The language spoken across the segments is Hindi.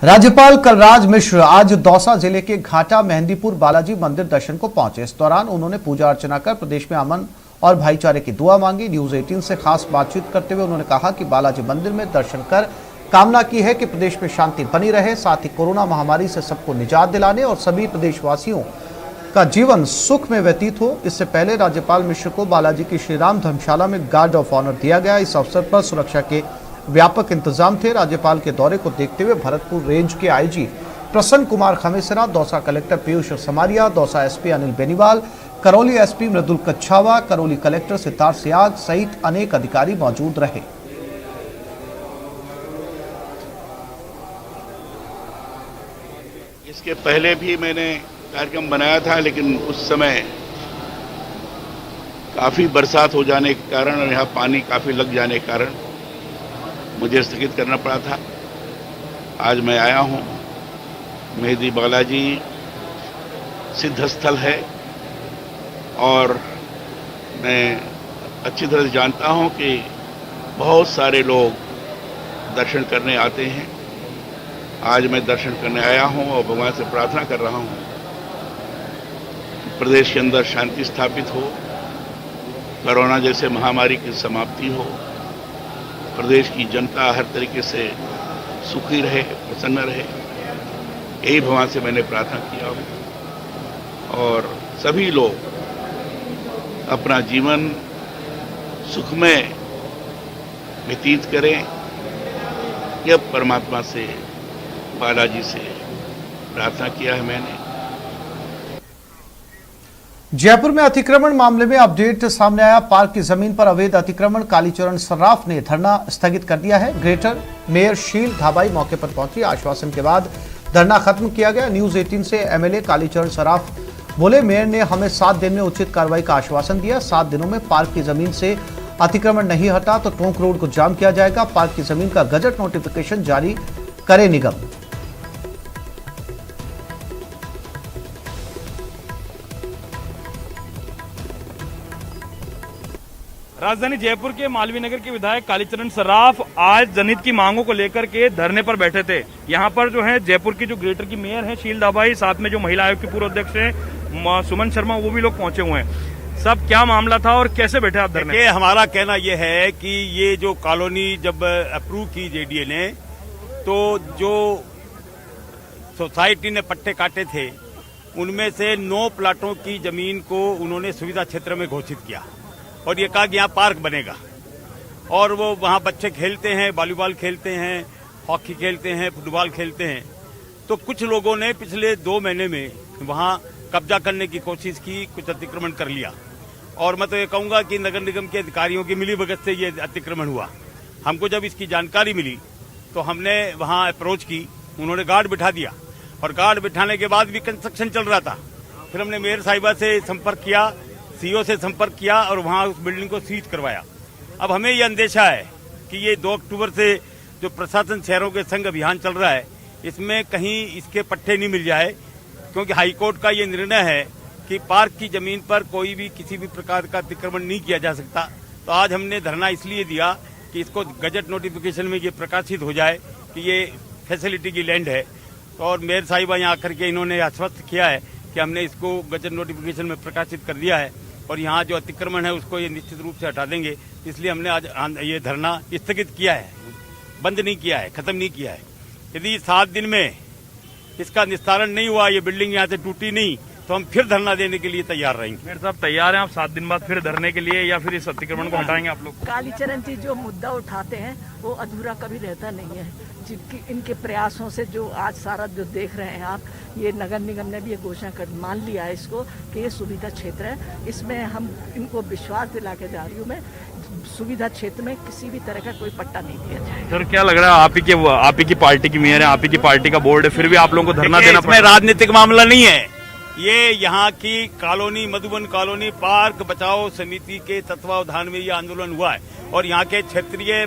राज्यपाल कलराज मिश्र आज दौसा जिले के घाटा मेहंदीपुर बालाजी मंदिर दर्शन को पहुंचे। इस दौरान उन्होंने पूजा अर्चना कर प्रदेश में अमन और भाईचारे की दुआ मांगी। न्यूज 18 से खास बातचीत करते हुए उन्होंने कहा कि बालाजी मंदिर में दर्शन कर कामना की है कि प्रदेश में शांति बनी रहे, साथ ही कोरोना महामारी से सबको निजात दिलाने और सभी प्रदेशवासियों का जीवन सुख में व्यतीत हो। इससे पहले राज्यपाल मिश्र को बालाजी की श्रीराम धर्मशाला में गार्ड ऑफ ऑनर दिया गया। इस अवसर पर सुरक्षा के व्यापक इंतजाम थे। राज्यपाल के दौरे को देखते हुए भरतपुर रेंज के IG Prasanna Kumar Khamesra, Dausa collector Piyush Samariya, Dausa SP Anil Beniwal, Karauli SP Mridul Kachhawa, Karauli collector Sitar Siyag सहित अनेक अधिकारी मौजूद रहे। इसके पहले भी मैंने कार्यक्रम बनाया था, लेकिन उस समय काफी बरसात हो जाने के कारण और यहाँ पानी काफी लग जाने के कारण मुझे स्थगित करना पड़ा था। आज मैं आया हूँ। मेहंदी बालाजी सिद्ध स्थल है और मैं अच्छी तरह से जानता हूँ कि बहुत सारे लोग दर्शन करने आते हैं। आज मैं दर्शन करने आया हूँ और भगवान से प्रार्थना कर रहा हूँ कि प्रदेश के अंदर शांति स्थापित हो, कोरोना जैसे महामारी की समाप्ति हो, प्रदेश की जनता हर तरीके से सुखी रहे, प्रसन्न रहे। यही भगवान से मैंने प्रार्थना किया हूँ और सभी लोग अपना जीवन सुखमय व्यतीत करें। यह परमात्मा से, बालाजी से प्रार्थना किया है मैंने। जयपुर में अतिक्रमण मामले में अपडेट सामने आया। पार्क की जमीन पर अवैध अतिक्रमण कालीचरण सर्राफ ने धरना स्थगित कर दिया है। ग्रेटर मेयर शील धाबाई मौके पर पहुंची। आश्वासन के बाद धरना खत्म किया गया। न्यूज 18 से एमएलए कालीचरण सर्राफ बोले, मेयर ने हमें 7 दिन में उचित कार्रवाई का आश्वासन दिया। 7 दिनों में पार्क की जमीन से अतिक्रमण नहीं हटा तो टोंक रोड को जाम किया जाएगा। पार्क की जमीन का गजट नोटिफिकेशन जारी करे निगम। राजधानी जयपुर के मालवीय नगर के विधायक कालीचरण सर्राफ आज जनहित की मांगों को लेकर के धरने पर बैठे थे। यहाँ पर जो है जयपुर की जो ग्रेटर की मेयर है शील धाबाई, साथ में जो महिला आयोग के पूर्व अध्यक्ष हैं सुमन शर्मा, वो भी लोग पहुंचे हुए हैं। सब क्या मामला था और कैसे बैठे आप धरने? हमारा कहना यह है कि ये जो कॉलोनी जब अप्रूव की जेडीए ने, तो जो सोसाइटी ने पट्टे काटे थे उनमें से 9 प्लाटों की जमीन को उन्होंने सुविधा क्षेत्र में घोषित किया और ये कहा कि यहाँ पार्क बनेगा और वो वहाँ बच्चे खेलते हैं, वॉलीबॉल खेलते हैं, हॉकी खेलते हैं, फुटबॉल खेलते हैं। तो कुछ लोगों ने पिछले 2 महीने में वहाँ कब्जा करने की कोशिश की, कुछ अतिक्रमण कर लिया और मैं तो ये कहूँगा कि नगर निगम के अधिकारियों की मिलीभगत से ये अतिक्रमण हुआ। हमको जब इसकी जानकारी मिली तो हमने वहाँ अप्रोच की, उन्होंने गार्ड बिठा दिया और गार्ड बिठाने के बाद भी कंस्ट्रक्शन चल रहा था। फिर हमने मेयर साहिबा से संपर्क किया, सीओ से संपर्क किया और वहां उस बिल्डिंग को सीज करवाया। अब हमें ये अंदेशा है कि ये 2 अक्टूबर से जो प्रशासन शहरों के संग अभियान चल रहा है, इसमें कहीं इसके पट्टे नहीं मिल जाए, क्योंकि हाईकोर्ट का ये निर्णय है कि पार्क की जमीन पर कोई भी किसी भी प्रकार का अतिक्रमण नहीं किया जा सकता। तो आज हमने धरना इसलिए दिया कि इसको गजट नोटिफिकेशन में ये प्रकाशित हो जाए कि ये फैसिलिटी की लैंड है। और मेयर साहिबा यहाँ आकर के इन्होंने आश्वस्त किया है कि हमने इसको गजट नोटिफिकेशन में प्रकाशित कर दिया है और यहाँ जो अतिक्रमण है उसको ये निश्चित रूप से हटा देंगे। इसलिए हमने आज ये धरना स्थगित किया है, बंद नहीं किया है, खत्म नहीं किया है। यदि 7 दिन में इसका निस्तारण नहीं हुआ, ये बिल्डिंग यहाँ से टूटी नहीं, तो हम फिर धरना देने के लिए तैयार रहेंगे। मेरे साहब तैयार हैं आप 7 दिन बाद फिर धरने के लिए, या फिर इस अतिक्रमण को हटाएंगे आप लोग? कालीचरण जी जो मुद्दा उठाते हैं वो अधूरा कभी रहता नहीं है। जिनकी इनके प्रयासों से जो आज सारा जो देख रहे हैं आप, ये नगर निगम ने भी ये घोषणा कर मान लिया है इसको कि ये सुविधा क्षेत्र है। इसमें हम इनको विश्वास दिला के जा रही हूँ मैं, सुविधा क्षेत्र में किसी भी तरह का कोई पट्टा नहीं दिया जाए। सर क्या लग रहा है, आप ही की पार्टी की मेयर है, आप ही की पार्टी का बोर्ड है, फिर भी आप लोगों को धरना देना? इसमें राजनीतिक मामला नहीं है। ये यहाँ की कॉलोनी मधुबन कॉलोनी पार्क बचाओ समिति के तत्वावधान में ये आंदोलन हुआ है और यहाँ के क्षेत्रीय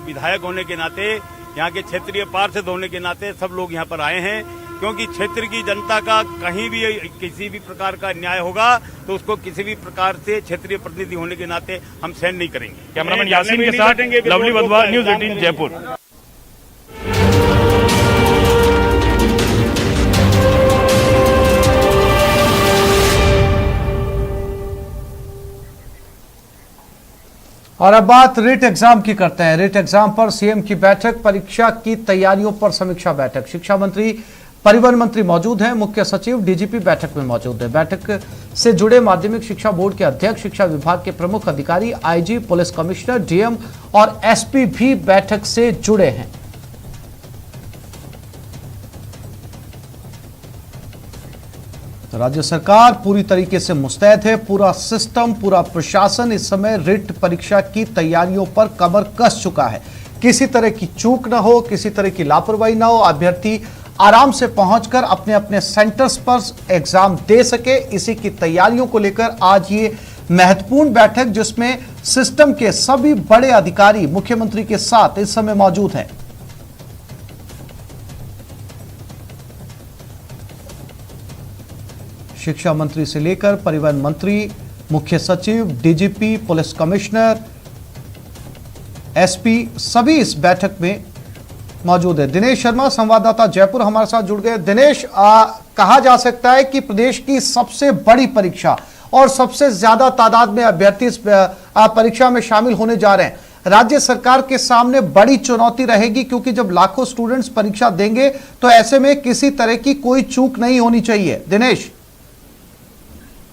विधायक होने के नाते, यहाँ के क्षेत्रीय पार्षद होने के नाते सब लोग यहाँ पर आए हैं, क्योंकि क्षेत्र की जनता का कहीं भी किसी भी प्रकार का अन्याय होगा तो उसको किसी भी प्रकार से क्षेत्रीय प्रतिनिधि होने के नाते हम सहन नहीं करेंगे। कैमरामैन यासीन के साथ लवली वधवा, न्यूज 18 जयपुर। और अब बात रिट एग्जाम की करते हैं। रिट एग्जाम पर सीएम की बैठक, परीक्षा की तैयारियों पर समीक्षा बैठक। शिक्षा मंत्री, परिवहन मंत्री मौजूद हैं, मुख्य सचिव, डीजीपी बैठक में मौजूद है। बैठक से जुड़े माध्यमिक शिक्षा बोर्ड के अध्यक्ष, शिक्षा विभाग के प्रमुख अधिकारी, आईजी, पुलिस कमिश्नर, डीएम और एसपी भी बैठक से जुड़े हैं। राज्य सरकार पूरी तरीके से मुस्तैद है। पूरा सिस्टम, पूरा प्रशासन इस समय रिट परीक्षा की तैयारियों पर कमर कस चुका है। किसी तरह की चूक ना हो, किसी तरह की लापरवाही ना हो, अभ्यर्थी आराम से पहुंचकर अपने अपने सेंटर्स पर एग्जाम दे सके, इसी की तैयारियों को लेकर आज ये महत्वपूर्ण बैठक, जिसमें सिस्टम के सभी बड़े अधिकारी मुख्यमंत्री के साथ इस समय मौजूद हैं। शिक्षा मंत्री से लेकर परिवहन मंत्री, मुख्य सचिव, डीजीपी, पुलिस कमिश्नर, एसपी सभी इस बैठक में मौजूद है। दिनेश शर्मा, संवाददाता जयपुर, हमारे साथ जुड़ गए। दिनेश, कहा जा सकता है कि प्रदेश की सबसे बड़ी परीक्षा और सबसे ज्यादा तादाद में अभ्यर्थी इस परीक्षा में शामिल होने जा रहे हैं। राज्य सरकार के सामने बड़ी चुनौती रहेगी, क्योंकि जब लाखों स्टूडेंट्स परीक्षा देंगे तो ऐसे में किसी तरह की कोई चूक नहीं होनी चाहिए। दिनेश।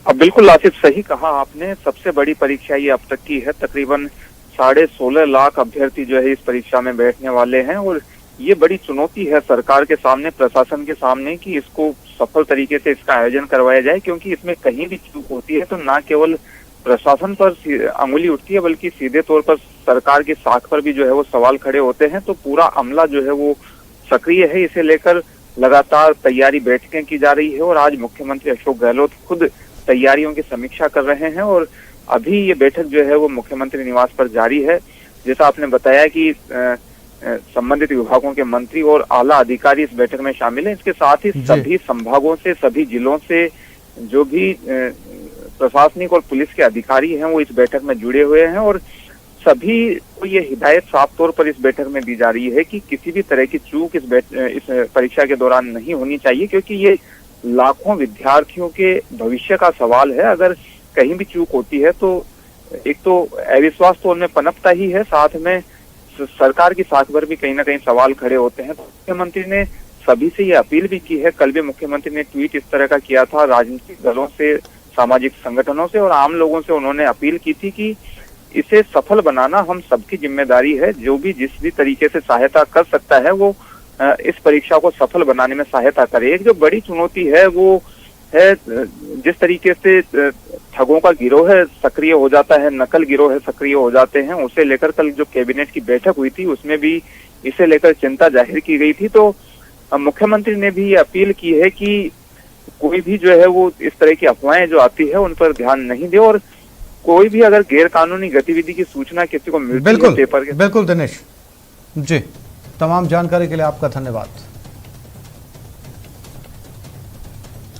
अब बिल्कुल आसिफ, सही कहा आपने। सबसे बड़ी परीक्षा ये अब तक की है। तकरीबन 16.5 लाख अभ्यर्थी जो है इस परीक्षा में बैठने वाले हैं, और ये बड़ी चुनौती है सरकार के सामने, प्रशासन के सामने, कि इसको सफल तरीके से इसका आयोजन करवाया जाए। क्योंकि इसमें कहीं भी चूक होती है तो ना केवल प्रशासन पर अंगुली उठती है, बल्कि सीधे तौर पर सरकार की साख पर भी जो है वो सवाल खड़े होते हैं। तो पूरा अमला जो है वो सक्रिय है। इसे लेकर लगातार तैयारी बैठकें की जा रही है, और आज मुख्यमंत्री अशोक गहलोत खुद तैयारियों की समीक्षा कर रहे हैं। और अभी ये बैठक जो है वो मुख्यमंत्री निवास पर जारी है। जैसा आपने बताया कि संबंधित विभागों के मंत्री और आला अधिकारी इस बैठक में शामिल हैं। इसके साथ ही सभी संभागों से, सभी जिलों से जो भी प्रशासनिक और पुलिस के अधिकारी हैं वो इस बैठक में जुड़े हुए हैं, और सभी को ये हिदायत साफ तौर पर इस बैठक में दी जा रही है कि किसी भी तरह की चूक इस परीक्षा के दौरान नहीं होनी चाहिए। क्योंकि ये लाखों विद्यार्थियों के भविष्य का सवाल है। अगर कहीं भी चूक होती है तो एक तो अविश्वास तो उनमें पनपता ही है, साथ में सरकार की साख पर भी कहीं ना कहीं सवाल खड़े होते हैं। तो मुख्यमंत्री ने सभी से ये अपील भी की है। कल भी मुख्यमंत्री ने ट्वीट इस तरह का किया था, राजनीतिक दलों से, सामाजिक संगठनों से और आम लोगों से उन्होंने अपील की थी कि इसे सफल बनाना हम सबकी जिम्मेदारी है। जो भी जिस भी तरीके से सहायता कर सकता है वो इस परीक्षा को सफल बनाने में सहायता करे। एक जो बड़ी चुनौती है वो है जिस तरीके से ठगों का गिरोह है सक्रिय हो जाता है, नकल गिरोह है सक्रिय हो जाते हैं, उसे लेकर कल जो कैबिनेट की बैठक हुई थी उसमें भी इसे लेकर चिंता जाहिर की गई थी। तो मुख्यमंत्री ने भी ये अपील की है कि कोई भी जो है वो इस तरह की अफवाहें जो आती है उन पर ध्यान नहीं दे, और कोई भी अगर गैर कानूनी गतिविधि की सूचना किसी को मिलती है पेपर के। बिल्कुल दिनेश जी, तमाम जानकारी के लिए आपका धन्यवाद।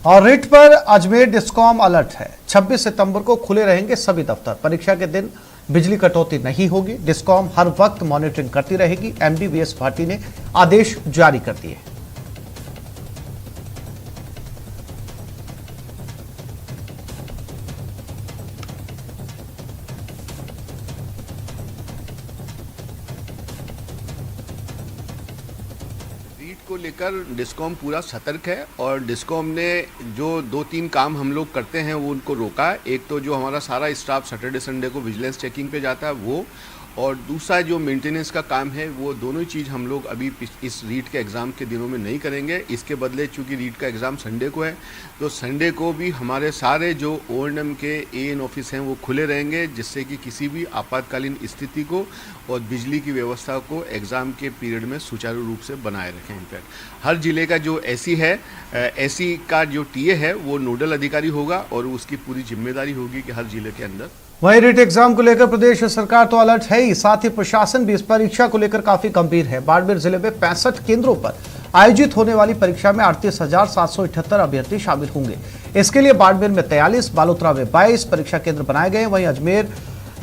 और रिट पर अजमेर डिस्कॉम अलर्ट है। 26 सितंबर को खुले रहेंगे सभी दफ्तर। परीक्षा के दिन बिजली कटौती नहीं होगी। डिस्कॉम हर वक्त मॉनिटरिंग करती रहेगी। एमडी वीएस भाटी ने आदेश जारी कर दिए। को लेकर डिस्कॉम पूरा सतर्क है, और डिस्कॉम ने जो 2-3 काम हम लोग करते हैं वो उनको रोका है। एक तो जो हमारा सारा स्टाफ सैटरडे संडे को विजिलेंस चेकिंग पे जाता है वो, और दूसरा जो मेंटेनेंस का काम है वो दोनों ही चीज़ हम लोग अभी इस रीट के एग्ज़ाम के दिनों में नहीं करेंगे। इसके बदले चूंकि रीट का एग्ज़ाम संडे को है तो संडे को भी हमारे सारे जो O&M के AN ऑफिस हैं वो खुले रहेंगे, जिससे कि किसी भी आपातकालीन स्थिति को और बिजली की व्यवस्था को एग्ज़ाम के पीरियड में सुचारू रूप से बनाए रखें। इनफैक्ट हर जिले का जो एसी है, एसी का जो टीए है वो नोडल अधिकारी होगा, और उसकी पूरी जिम्मेदारी होगी कि हर जिले के अंदर। वहीं रिट एग्जाम को लेकर प्रदेश सरकार तो अलर्ट है ही, साथ ही प्रशासन भी इस परीक्षा को लेकर काफी गंभीर है। बाड़मेर जिले में 65 केंद्रों पर आयोजित होने वाली परीक्षा में 38,778 अभ्यर्थी शामिल होंगे। इसके लिए बाड़मेर में 43, बालोतरा में 22 परीक्षा केंद्र बनाए गए। वहीं अजमेर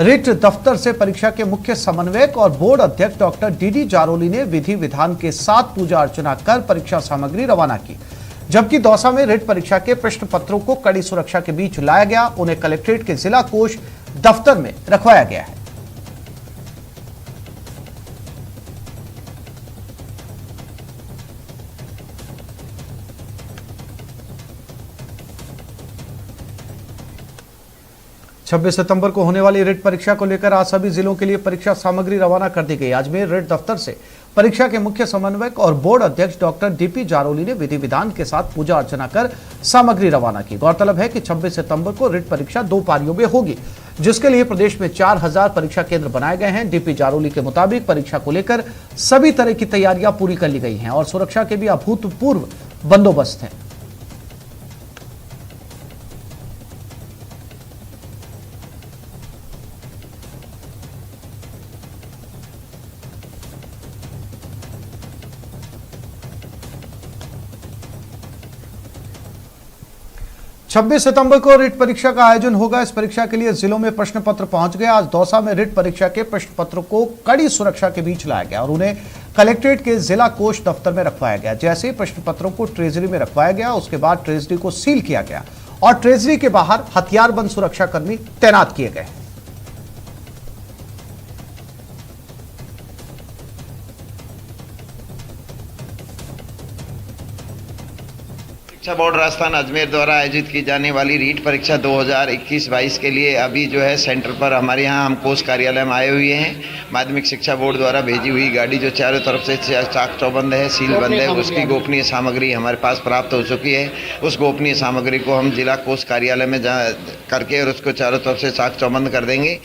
रिट दफ्तर से परीक्षा के मुख्य समन्वयक और बोर्ड अध्यक्ष डॉक्टर डी जारोली ने विधि विधान के साथ पूजा अर्चना कर परीक्षा सामग्री रवाना की, जबकि दौसा में रिट परीक्षा के प्रश्न पत्रों को कड़ी सुरक्षा के बीच लाया गया। उन्हें कलेक्ट्रेट के जिला कोष दफ्तर में रखवाया गया है। 26 सितंबर को होने वाली रिट परीक्षा को लेकर आज सभी जिलों के लिए परीक्षा सामग्री रवाना कर दी गई। अजमेर रिट दफ्तर से परीक्षा के मुख्य समन्वयक और बोर्ड अध्यक्ष डॉक्टर डीपी जारोली ने विधि विधान के साथ पूजा अर्चना कर सामग्री रवाना की। गौरतलब है कि 26 सितंबर को रिट परीक्षा 2 पारियों में होगी, जिसके लिए प्रदेश में 4000 परीक्षा केंद्र बनाए गए हैं। डीपी जारोली के मुताबिक परीक्षा को लेकर सभी तरह की तैयारियां पूरी कर ली गई हैं और सुरक्षा के भी अभूतपूर्व बंदोबस्त है। छब्बीस सितंबर को रिट परीक्षा का आयोजन होगा। इस परीक्षा के लिए जिलों में प्रश्न पत्र पहुंच गए। आज दौसा में रिट परीक्षा के प्रश्न पत्र को कड़ी सुरक्षा के बीच लाया गया और उन्हें कलेक्ट्रेट के जिला कोष दफ्तर में रखवाया गया। जैसे ही प्रश्न पत्रों को ट्रेजरी में रखवाया गया, उसके बाद ट्रेजरी को सील किया गया और ट्रेजरी के बाहर हथियारबंद सुरक्षाकर्मी तैनात किए गए। शिक्षा बोर्ड राजस्थान अजमेर द्वारा आयोजित की जाने वाली रीट परीक्षा 2021-22 के लिए अभी जो है सेंटर पर हमारे यहाँ हम कोष कार्यालय में आए हुए हैं। माध्यमिक शिक्षा बोर्ड द्वारा भेजी हुई गाड़ी जो चारों तरफ से चाक चौबंद है, सील बंद है, उसकी गोपनीय सामग्री हमारे पास प्राप्त हो चुकी है। उस गोपनीय सामग्री को हम जिला कोष कार्यालय में करके और उसको चारों तरफ से चाक चौबंद कर देंगे।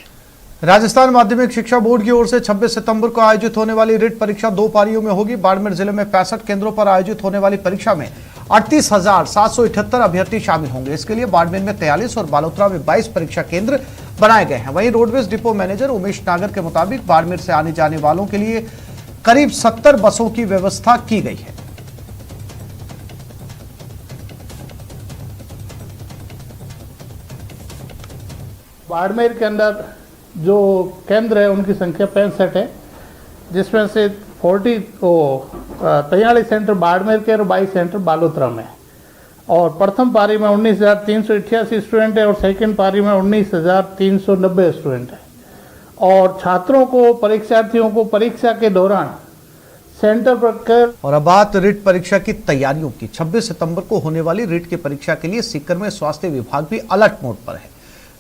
राजस्थान माध्यमिक शिक्षा बोर्ड की ओर से 26 सितंबर को आयोजित होने वाली रिट परीक्षा 2 पारियों में होगी। बाड़मेर जिले में 65 केंद्रों पर आयोजित होने वाली परीक्षा में 38,778 अभ्यर्थी शामिल होंगे। इसके लिए बाड़मेर में 43 और बालोतरा में 22 परीक्षा केंद्र बनाए गए हैं। वहीं रोडवेज डिपो मैनेजर उमेश नागर के मुताबिक बाड़मेर से आने जाने वालों के लिए करीब 70 बसों की व्यवस्था की गई है। बाड़मेर के अंदर जो केंद्र है उनकी संख्या 65 है, जिसमें से 43 सेंटर बाड़मेर के और 22 सेंटर बालोतरा में। और प्रथम पारी में 19,388 स्टूडेंट है और सेकंड पारी में 19,390 स्टूडेंट है। और छात्रों को, परीक्षार्थियों को परीक्षा के दौरान सेंटर पर कर। और अब बात रिट परीक्षा की तैयारियों की। 26 सितंबर को होने वाली रिट की परीक्षा के लिए सीकर में स्वास्थ्य विभाग भी अलर्ट मोड पर है।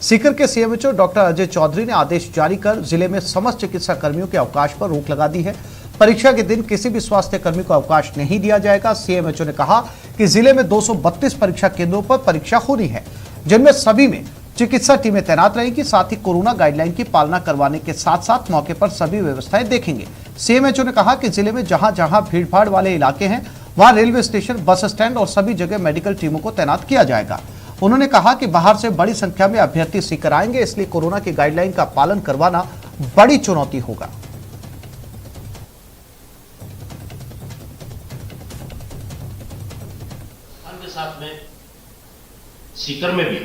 सीकर के सीएमएचओ डॉक्टर अजय चौधरी ने आदेश जारी कर जिले में समस्त चिकित्सा कर्मियों के अवकाश पर रोक लगा दी है। परीक्षा के दिन किसी भी स्वास्थ्य कर्मी को अवकाश नहीं दिया जाएगा। सीएमएचओ ने कहा कि जिले में 232 परीक्षा केंद्रों पर परीक्षा होनी है, जिनमें सभी में चिकित्सा टीमें तैनात रहेंगी। साथ ही कोरोना गाइडलाइन की पालना करवाने के साथ साथ मौके पर सभी व्यवस्थाएं देखेंगे। सीएमएचओ ने कहा कि जिले में जहां जहां भीड़भाड़ वाले इलाके हैं, वहां रेलवे स्टेशन, बस स्टैंड और सभी जगह मेडिकल टीमों को तैनात किया जाएगा। उन्होंने कहा कि बाहर से बड़ी संख्या में अभ्यर्थी सीकर आएंगे, इसलिए कोरोना की गाइडलाइन का पालन करवाना बड़ी चुनौती होगा। के साथ में सीकर में भी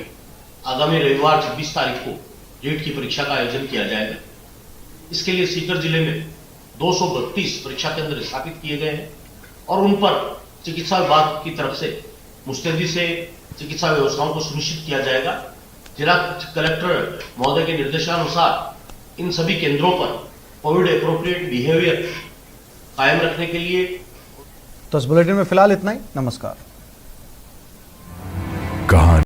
आगामी रविवार 26 तारीख को रीट की परीक्षा का आयोजन किया जाएगा। इसके लिए सीकर जिले में 232 परीक्षा केंद्र स्थापित किए गए हैं और उन पर चिकित्सा विभाग की तरफ से मुस्तैदी से चिकित्सा व्यवस्थाओं को सुनिश्चित किया जाएगा। जिला कलेक्टर महोदय के निर्देशानुसार इन सभी केंद्रों पर कोविड एप्रोप्रिएट बिहेवियर कायम रखने के लिए। तो इस बुलेटिन में फिलहाल इतना ही। नमस्कार।